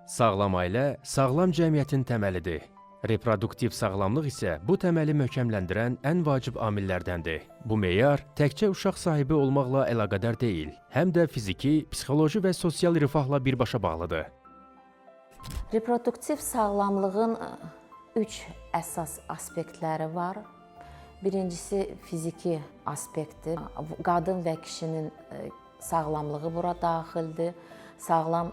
Sağlam ailə, sağlam cəmiyyətin təməlidir. Reproduktiv sağlamlıq isə bu təməli möhkəmləndirən ən vacib amillərdəndir. Bu meyar təkcə uşaq sahibi olmaqla əlaqədar deyil, həm də fiziki, psixoloji və sosial rifahla birbaşa bağlıdır. Reproduktiv sağlamlığın 3 əsas aspektləri var. Birincisi fiziki aspektdir. Qadın və kişinin sağlamlığı bura daxildir. Sağlam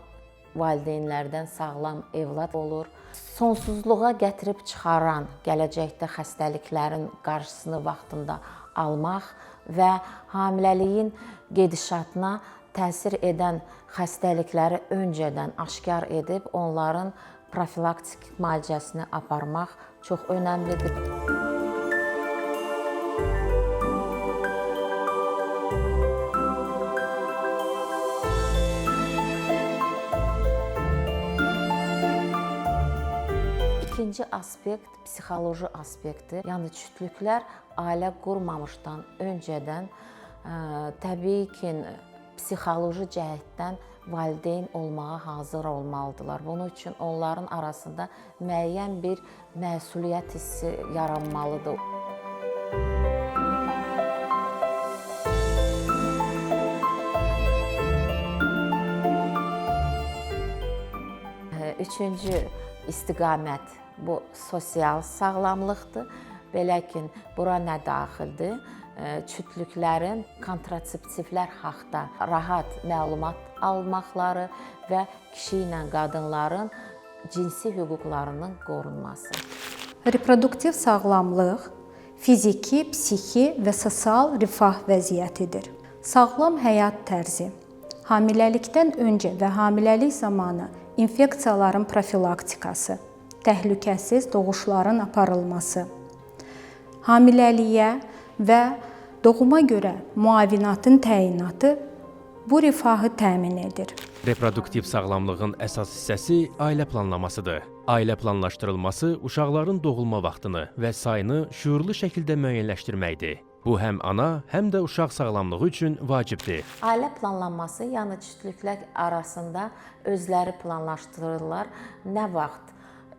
valideynlərdən sağlam evlad olur. Sonsuzluğa gətirib çıxaran gələcəkdə xəstəliklərin qarşısını vaxtında almaq və hamiləliyin gedişatına təsir edən xəstəlikləri öncədən aşkar edib onların profilaktik müalicəsini aparmaq çox önəmlidir. İkinci aspekt psixoloji aspektdir. Yəni cütlüklər ailə qurmamışdan öncədən təbii ki, psixoloji cəhətdən valideyn olmağa hazır olmalıdırlar. Bunun üçün onların arasında müəyyən bir məsuliyyət hissi yaranmalıdır. Üçüncü istiqamət bu sosial sağlamlıqdır. Belə ki, bura nə daxildir? Cütlüklərin kontraseptivlər haqqında rahat məlumat almaqları və kişi ilə qadınların cinsi hüquqlarının qorunması. Reproduktiv sağlamlıq fiziki, psixi və sosial rifah vəziyyətidir. Sağlam həyat tərzi, hamiləlikdən öncə və hamiləlik zamanı infeksiyaların profilaktikası, təhlükəsiz doğuşların aparılması, hamiləliyə və doğuma görə müavinatın təyinatı bu rifahı təmin edir. Reproduktiv sağlamlığın əsas hissəsi ailə planlamasıdır. Ailə planlaşdırılması uşaqların doğulma vaxtını və sayını şüurlu şəkildə müəyyənləşdirməkdir. Bu həm ana, həm də uşaq sağlamlığı üçün vacibdir. Ailə planlanması, yəni cütlüklər arasında özləri planlaşdırırlar. Nə vaxt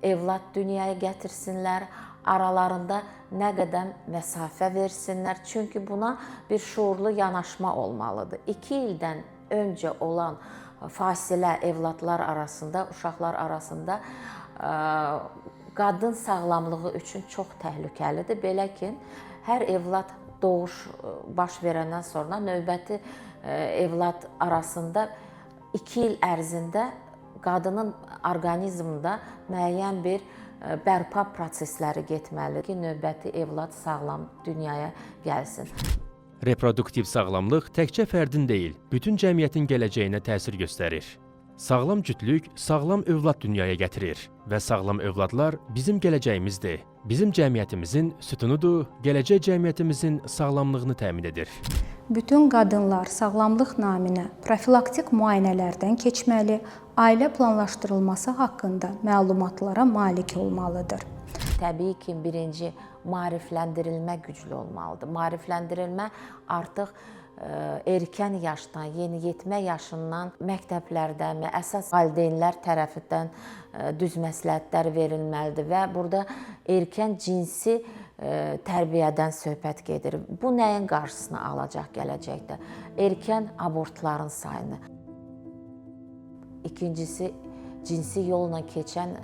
evlad dünyaya gətirsinlər, aralarında nə qədər məsafə versinlər. Çünki buna bir şuurlu yanaşma olmalıdır. 2 ildən öncə olan fasilə evladlar arasında, uşaqlar arasında qadın sağlamlığı üçün çox təhlükəlidir. Belə ki, hər evlad doğuş baş verəndən sonra növbəti evlad arasında 2 il ərzində qadının orqanizmində müəyyən bir bərpa prosesləri getməlidir ki, növbəti evlad sağlam dünyaya gəlsin. Reproduktiv sağlamlıq təkcə fərdin deyil, bütün cəmiyyətin gələcəyinə təsir göstərir. Sağlam cütlük sağlam övlad dünyaya gətirir və sağlam övladlar bizim gələcəyimizdir. Bizim cəmiyyətimizin sütunudur, gələcək cəmiyyətimizin sağlamlığını təmin edir. Bütün qadınlar sağlamlıq naminə profilaktik müayinələrdən keçməli, ailə planlaşdırılması haqqında məlumatlara malik olmalıdır. Təbii ki, birinci maarifləndirilmə güclü olmalıdır. Maarifləndirilmə artıq erkən yaşdan, yeniyetmə yaşından məktəblərdən və əsas valideynlər tərəfindən düz məsləhətlər verilməlidir və burada erkən cinsi tərbiyədən söhbət gedir. Bu nəyin qarşısını alacaq gələcəkdə? Erkən abortların sayını. İkincisi, cinsi yolla keçən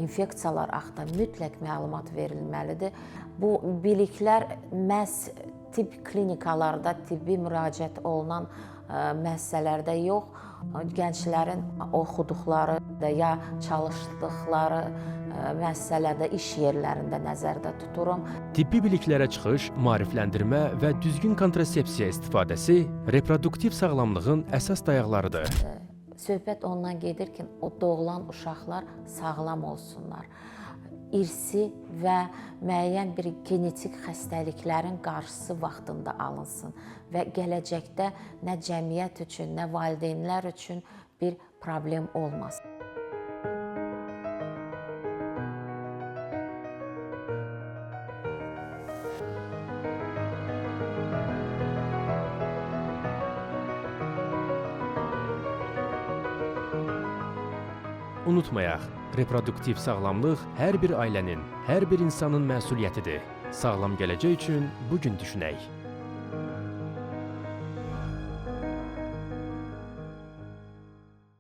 infeksiyalar haqqında mütləq məlumat verilməlidir. Bu biliklər məhz tibb klinikalarda, tibbi müraciət olunan müəssisələrdə yox, gənclərin oxuduqları ya çalışdıqları müəssisələrdə, iş yerlərində nəzərdə tuturum. Tibbi biliklərə çıxış, maarifləndirmə və düzgün kontrasepsiya istifadəsi reproduktiv sağlamlığın əsas dayaqlarıdır. Söhbət ondan gedir ki, o doğulan uşaqlar sağlam olsunlar. İrsi və müəyyən bir genetik xəstəliklərin qarşısı vaxtında alınsın və gələcəkdə nə cəmiyyət üçün, nə valideynlər üçün bir problem olmasın. Unutmayaq, reproduktiv sağlamlıq hər bir ailənin, hər bir insanın məsuliyyətidir. Sağlam gələcək üçün bu gün düşünək.